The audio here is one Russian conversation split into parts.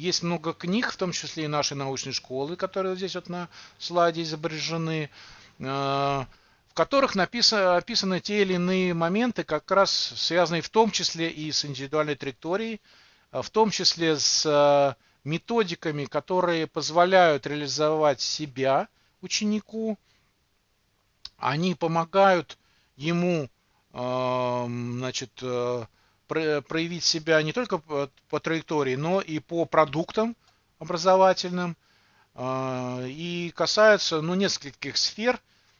есть много книг, в том числе и нашей научной школы, которые вот здесь вот на слайде изображены, в которых описаны те или иные моменты, как раз связанные в том числе и с индивидуальной траекторией, в том числе с методиками, которые позволяют реализовать себя ученику. Они помогают ему, значит, проявить себя не только по траектории, но и по продуктам образовательным. И касаются, ну, нескольких сфер.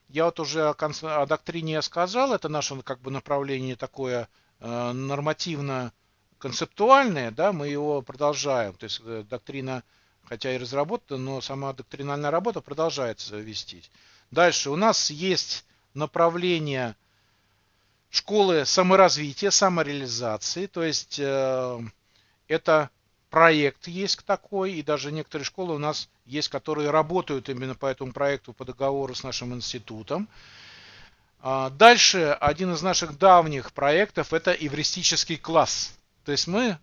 Я вот уже о доктрине сказал, это наше как бы направление такое нормативно-концептуальное, да, мы его продолжаем. То есть доктрина, хотя и разработана, но сама доктринальная работа продолжается вестись. Дальше у нас есть направление школы саморазвития, самореализации, то есть это проект есть такой, и даже некоторые школы у нас есть, которые работают именно по этому проекту по договору с нашим институтом. Дальше один из наших давних проектов это эвристический класс. То есть мы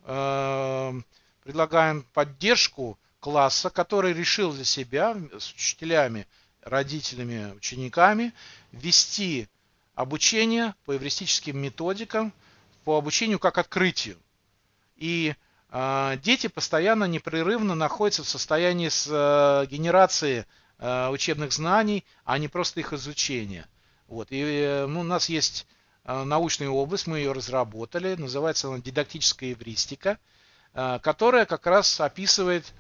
предлагаем поддержку класса, который решил для себя с учителями, родителями, учениками вести обучение по эвристическим методикам, по обучению как открытию. И дети постоянно, непрерывно находятся в состоянии генерации учебных знаний, а не просто их изучения. Вот. И у нас есть научная область, мы ее разработали, называется она дидактическая эвристика, которая как раз описывает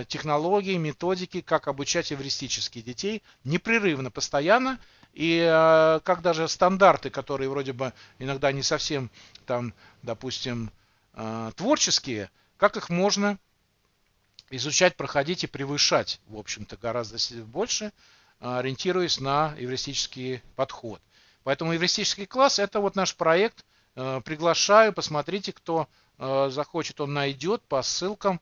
технологии, методики, как обучать эвристически детей непрерывно, постоянно, и как даже стандарты, которые вроде бы иногда не совсем там, допустим, творческие, как их можно изучать, проходить и превышать, в общем-то, гораздо больше, ориентируясь на эвристический подход. Поэтому эвристический класс это вот наш проект. Приглашаю, посмотрите, кто захочет, он найдет по ссылкам.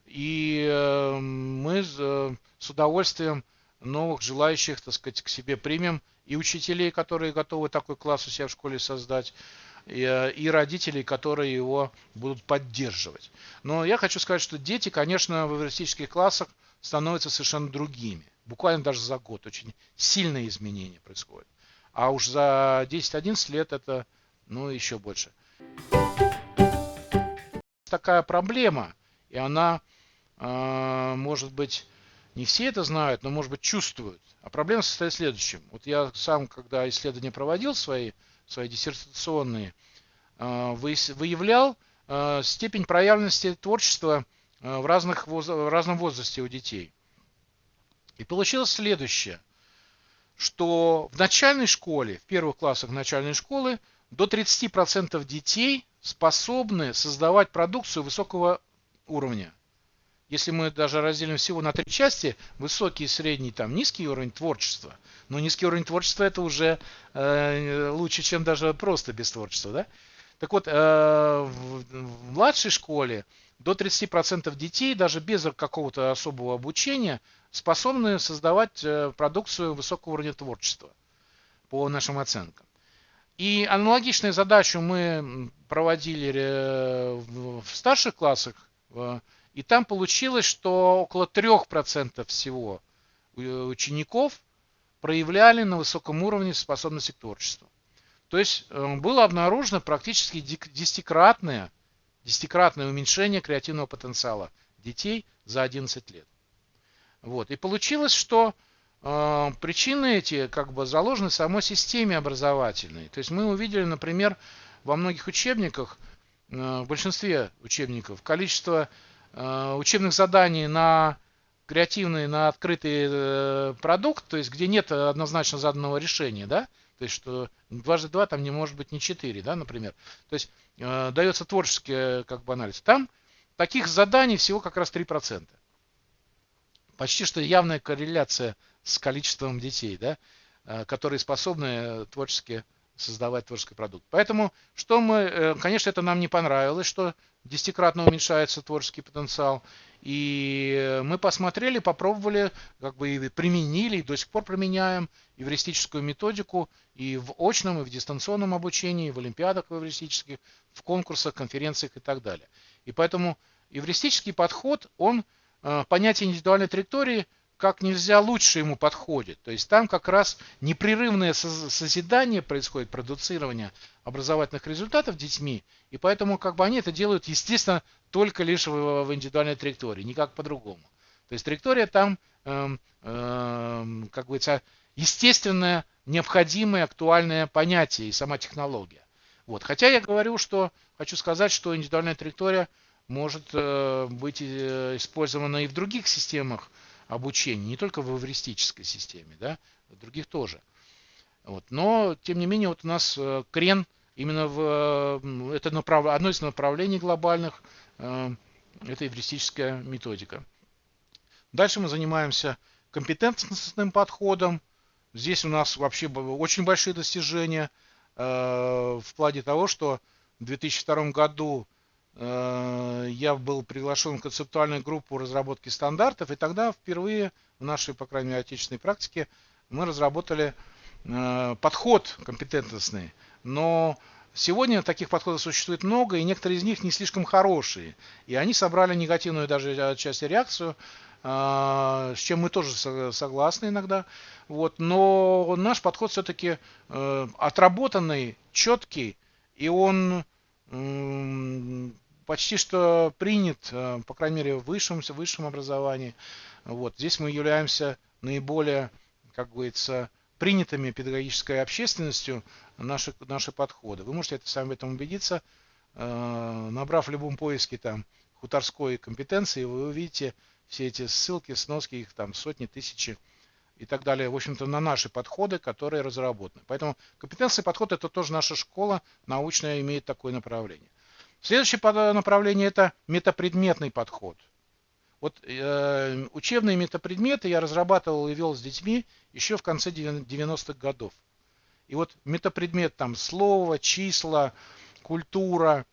И мы с удовольствием новых желающих, так сказать, к себе примем и учителей, которые готовы такой класс у себя в школе создать, и родителей, которые его будут поддерживать. Но я хочу сказать, что дети, конечно, в эвристических классах становятся совершенно другими. Буквально даже за год очень сильные изменения происходят. А уж за 10-11 лет это, ну, еще больше. Такая проблема, и она, может быть, не все это знают, но, может быть, чувствуют. А проблема состоит в следующем. Вот я сам, когда исследования проводил свои диссертационные, выявлял степень проявленности творчества в разном возрасте у детей. И получилось следующее, что в начальной школе, в первых классах начальной школы, до 30% детей способны создавать продукцию высокого уровня. Если мы даже разделим всего на 3 части, высокий, средний, там, низкий уровень творчества, но низкий уровень творчества это уже лучше, чем даже просто без творчества, да? Так вот, в младшей школе до 30% детей, даже без какого-то особого обучения, способны создавать продукцию высокого уровня творчества, по нашим оценкам. И аналогичную задачу мы проводили в старших классах, и там получилось, что около 3% всего учеников проявляли на высоком уровне способности к творчеству. То есть было обнаружено практически десятикратное уменьшение креативного потенциала детей за 11 лет. Вот. И получилось, что причины эти как бы заложены в самой системе образовательной. То есть мы увидели, например, во многих учебниках, в большинстве учебников, количество учебных заданий на креативный, на открытый продукт, то есть где нет однозначно заданного решения, да, то есть что 2 × 2 там не может быть не 4, да, например. То есть дается творческий как бы анализ. Там таких заданий всего как раз 3%. Почти что явная корреляция с количеством детей, да, которые способны творчески создавать творческий продукт. Поэтому, что мы, конечно, это нам не понравилось, что десятикратно уменьшается творческий потенциал. И мы посмотрели, попробовали, как бы и применили, и до сих пор применяем эвристическую методику и в очном, и в дистанционном обучении, и в олимпиадах эвристических, в конкурсах, конференциях и так далее. И поэтому Эвристический подход, он понятие индивидуальной траектории как нельзя лучше ему подходит. То есть там как раз непрерывное созидание происходит, продуцирование образовательных результатов детьми, и поэтому как бы они это делают, естественно, только лишь в индивидуальной траектории, никак по-другому. То есть траектория там, как говорится, естественное, необходимое, актуальное понятие и сама технология. Вот. Хотя я говорю, что хочу сказать, что индивидуальная траектория может быть использована и в других системах обучения, не только в эвристической системе, да, в других тоже. Вот. Но, тем не менее, вот у нас крен именно в это одно из направлений глобальных, это эвристическая методика. Дальше мы занимаемся компетентностным подходом. Здесь у нас вообще очень большие достижения в плане того, что в 2002 году я был приглашен в концептуальную группу разработки стандартов, и тогда впервые в нашей, по крайней мере, отечественной практике мы разработали подход компетентностный. Но сегодня таких подходов существует много, и некоторые из них не слишком хорошие. И они собрали негативную даже отчасти реакцию, с чем мы тоже согласны иногда. Вот. Но наш подход все-таки отработанный, четкий, и он почти что принят, по крайней мере, в высшем образовании. Вот. Здесь мы являемся наиболее, как говорится, принятыми педагогической общественностью наши подходы. Вы можете сами в этом убедиться, набрав в любом поиске там хуторской компетенции, вы увидите все эти ссылки, сноски, их там сотни, тысячи и так далее, в общем-то, на наши подходы, которые разработаны. Поэтому компетенционный подход – это тоже наша школа научная, имеет такое направление. Следующее направление – это метапредметный подход. Вот учебные метапредметы я разрабатывал и вел с детьми еще в конце 90-х годов. И вот метапредмет там слово, числа, культура,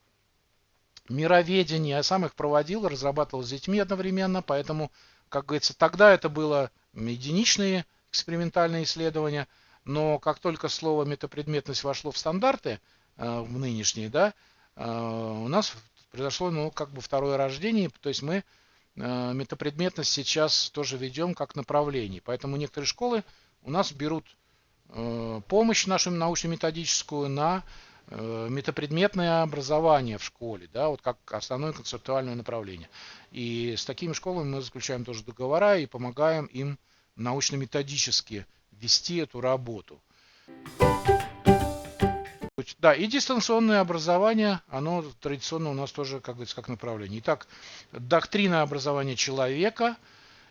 мироведение, я сам их проводил, разрабатывал с детьми одновременно, поэтому, как говорится, тогда это было единичные экспериментальные исследования, но как только слово метапредметность вошло в стандарты, в нынешние, да, у нас произошло, ну, как бы второе рождение, то есть мы метапредметность сейчас тоже ведем как направление. Поэтому некоторые школы у нас берут помощь нашу научно-методическую на метапредметное образование в школе, да, вот как основное концептуальное направление. И с такими школами мы заключаем тоже договора и помогаем им научно-методически вести эту работу. Да, и дистанционное образование, оно традиционно у нас тоже, как говорится, как направление. Итак, доктрина образования человека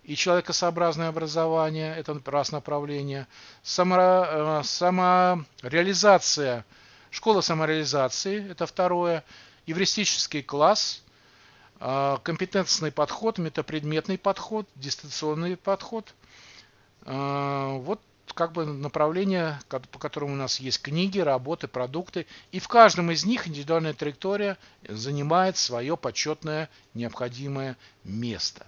и человекосообразное образование, это раз направление. Самореализация, школа самореализации, это второе. Эвристический класс, компетентностный подход, метапредметный подход, дистанционный подход. Вот как бы направления, по которым у нас есть книги, работы, продукты. И в каждом из них индивидуальная траектория занимает свое почетное необходимое место.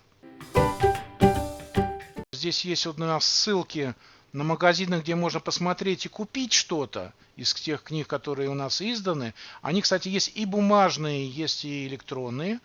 Здесь есть вот у нас ссылки на магазины, где можно посмотреть и купить что-то из тех книг, которые у нас изданы. Они, кстати, есть и бумажные, есть и электронные.